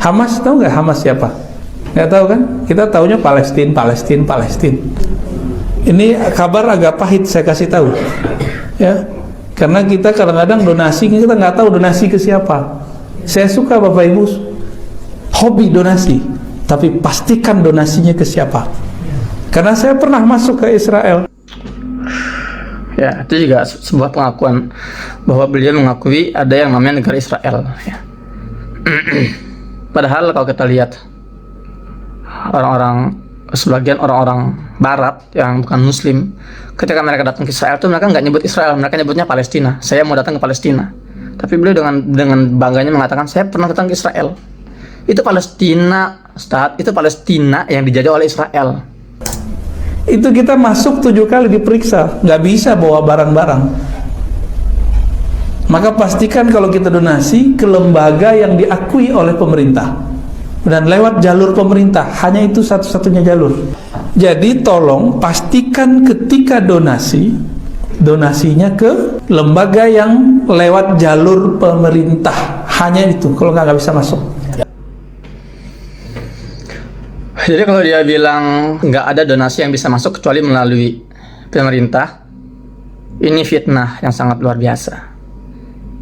Hamas, tahu nggak Hamas siapa? Nggak tahu kan? Kita taunya Palestina. Ini kabar agak pahit saya kasih tahu, ya. Karena kita kadang-kadang donasi, kita nggak tahu donasi ke siapa. Saya suka Bapak Ibu hobi donasi, tapi pastikan donasinya ke siapa. Karena saya pernah masuk ke Israel. Ya, itu juga sebuah pengakuan bahwa beliau mengakui ada yang namanya negara Israel. Ya. Padahal kalau kita lihat sebagian orang-orang Barat yang bukan Muslim, ketika mereka datang ke Israel itu mereka nggak nyebut Israel, mereka nyebutnya Palestina. Saya mau datang ke Palestina, tapi beliau dengan bangganya mengatakan saya pernah datang ke Israel. Itu Palestina, Ustaz. Itu Palestina yang dijajah oleh Israel. Itu kita masuk 7 kali diperiksa, nggak bisa bawa barang-barang. Maka pastikan kalau kita donasi ke lembaga yang diakui oleh pemerintah dan lewat jalur pemerintah, hanya itu satu-satunya jalur. Jadi tolong pastikan ketika donasinya ke lembaga yang lewat jalur pemerintah, hanya itu. Kalau nggak bisa masuk. Jadi kalau dia bilang nggak ada donasi yang bisa masuk kecuali melalui pemerintah, ini fitnah yang sangat luar biasa.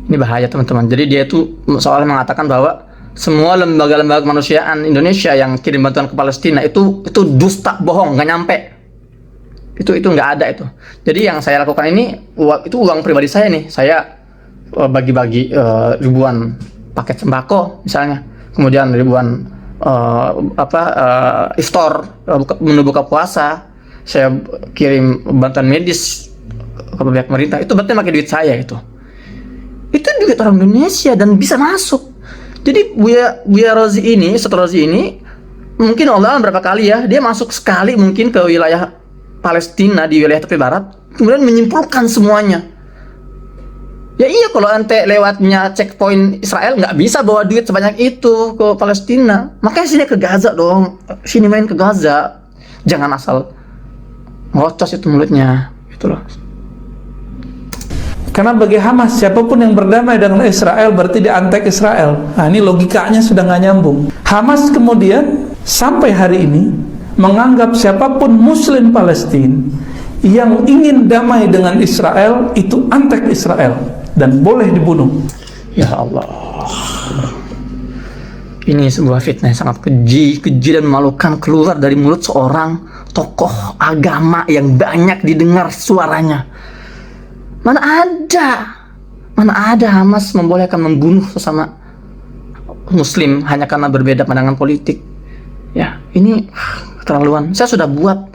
Ini bahaya teman-teman. Jadi dia itu seolah mengatakan bahwa semua lembaga-lembaga kemanusiaan Indonesia yang kirim bantuan ke Palestina itu dusta, bohong, nggak nyampe. Itu nggak ada itu. Jadi yang saya lakukan ini itu uang pribadi saya nih. Saya bagi-bagi ribuan paket sembako misalnya, kemudian ribuan iftar menu buka puasa, saya kirim bantuan medis ke pihak pemerintah. Itu berarti pakai duit saya itu duit orang Indonesia dan bisa masuk. Jadi Buya Rozi ini, Ustaz Rozi ini mungkin Allah berapa kali ya dia masuk sekali mungkin ke wilayah Palestina di wilayah tepi barat, kemudian menyimpulkan semuanya. Ya iya, kalau ente lewatnya checkpoint Israel nggak bisa bawa duit sebanyak itu ke Palestina. Makanya sini ke Gaza dong, sini main ke Gaza. Jangan asal ngocos itu mulutnya, gitu loh. Karena bagi Hamas, siapapun yang berdamai dengan Israel berarti diantek Israel. Nah, ini logikanya sudah nggak nyambung. Hamas kemudian sampai hari ini menganggap siapapun Muslim Palestina yang ingin damai dengan Israel itu antek Israel dan boleh dibunuh. Ya Allah, ini sebuah fitnah yang sangat keji dan memalukan keluar dari mulut seorang tokoh agama yang banyak didengar suaranya. Mana ada Hamas membolehkan membunuh sesama Muslim hanya karena berbeda pandangan politik. Ya, ini keterlaluan. Saya sudah buat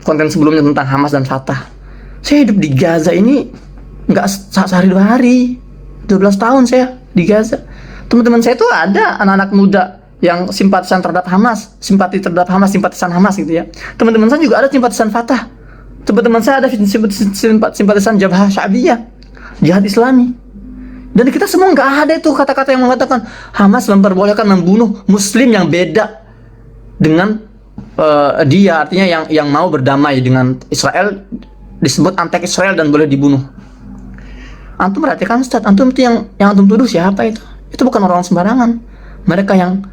konten sebelumnya tentang Hamas dan Fatah. Saya hidup di Gaza ini nggak sehari 2 hari, 12 tahun saya di Gaza. Teman-teman saya itu ada anak-anak muda yang simpatisan terhadap Hamas, simpatisan Hamas gitu ya. Teman-teman saya juga ada simpatisan Fatah. Teman-teman saya ada simpatisan Jabhah Sya'biyah, Jihad Islami. Dan kita semua nggak ada itu kata-kata yang mengatakan Hamas memperbolehkan membunuh Muslim yang beda dengan dia, artinya yang mau berdamai dengan Israel disebut antek Israel dan boleh dibunuh. Antum perhatikan Ustaz, antum itu yang antum tuduh siapa itu? Itu bukan orang sembarangan. Mereka yang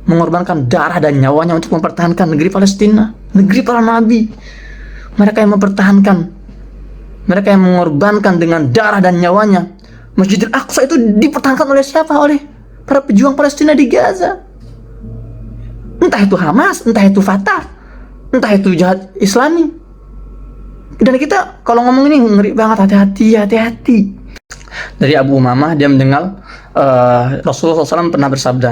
mengorbankan darah dan nyawanya untuk mempertahankan negeri Palestina, negeri para nabi. Mereka yang mempertahankan, mereka yang mengorbankan dengan darah dan nyawanya. Masjidil Aqsa itu dipertahankan oleh siapa? Oleh para pejuang Palestina di Gaza. Entah itu Hamas, entah itu Fatah, entah itu Jihad Islami. Dan kita kalau ngomong ini ngeri banget, hati-hati. Dari Abu Umamah, dia mendengar Rasulullah SAW pernah bersabda,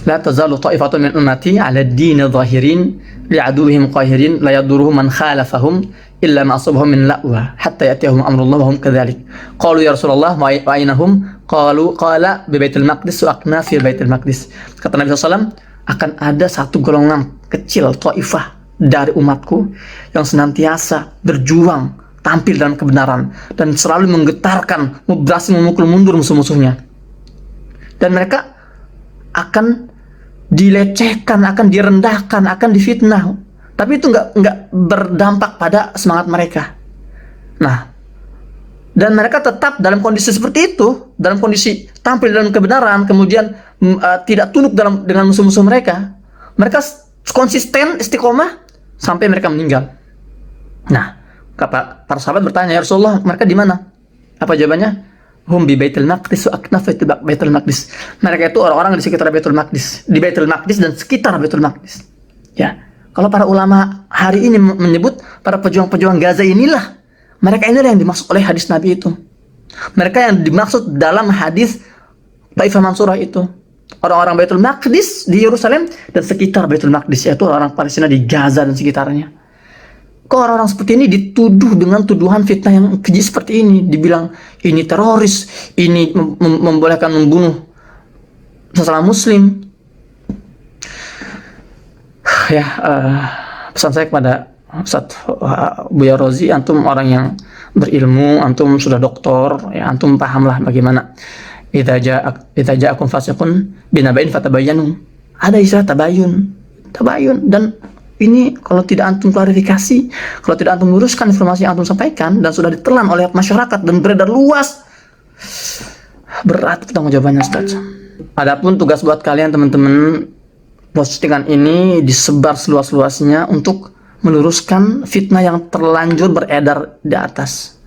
La tazalu ta'ifatun min ummati ala ad-din zahirin li'aduwwihim qahirin la yadurruhum man khalafahum illa ma asabahum min la'wa hatta ya'tiyahum amrullah wa hum kadzalik. Qalu ya Rasulullah wa aynahum? Qala bi Baitul Maqdis wa aqna fi Baitul Maqdis. Kata Nabi SAW, akan ada satu golongan kecil, ta'ifah dari umatku yang senantiasa berjuang tampil dalam kebenaran dan selalu menggetarkan, berhasil memukul mundur musuh-musuhnya. Dan mereka akan dilecehkan, akan direndahkan, akan difitnah. Tapi itu nggak berdampak pada semangat mereka. Nah, dan mereka tetap dalam kondisi seperti itu, dalam kondisi tampil dalam kebenaran, kemudian tidak tunduk dengan musuh-musuh mereka. Mereka konsisten istiqomah sampai mereka meninggal. Nah, para sahabat bertanya, ya Rasulullah, mereka di mana? Apa jawabannya? Hum bi Baitul Maqdis wa aknaf Baitul Maqdis. Mereka itu orang-orang di sekitar Baitul Maqdis, di Baitul Maqdis dan sekitar Baitul Maqdis. Ya, kalau para ulama hari ini menyebut para pejuang-pejuang Gaza inilah, mereka inilah yang dimaksud oleh hadis Nabi itu. Mereka yang dimaksud dalam hadis Taifah Mansurah itu. Orang-orang Baitul Maqdis di Yerusalem dan sekitar Baitul Maqdis, yaitu orang Palestina di Gaza dan sekitarnya. Kok orang-orang seperti ini dituduh dengan tuduhan fitnah yang keji seperti ini, dibilang ini teroris, ini membolehkan membunuh sesama muslim. Ya, pesan saya kepada Ustaz Buya Rozi, antum orang yang berilmu, antum sudah doktor, ya antum pahamlah bagaimana idza ja'akum fasiqun binaba'in fatabayyanu. Ada istilah tabayun, dan ini kalau tidak antum klarifikasi, kalau tidak antum luruskan informasi yang antum sampaikan dan sudah ditelan oleh masyarakat dan beredar luas, berat pertanggungjawabannya, Ustaz. Adapun tugas buat kalian teman-teman, postingan ini disebar seluas-luasnya untuk meluruskan fitnah yang terlanjur beredar di atas.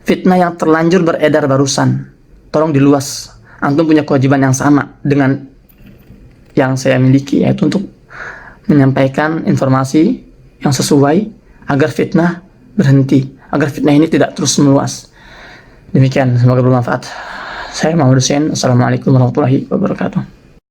Fitnah yang terlanjur beredar barusan. Tolong diluas. Antum punya kewajiban yang sama dengan yang saya miliki, yaitu untuk menyampaikan informasi yang sesuai agar fitnah berhenti, agar fitnah ini tidak terus meluas. Demikian, semoga bermanfaat. Saya Muhammad Hussein. Assalamualaikum warahmatullahi wabarakatuh.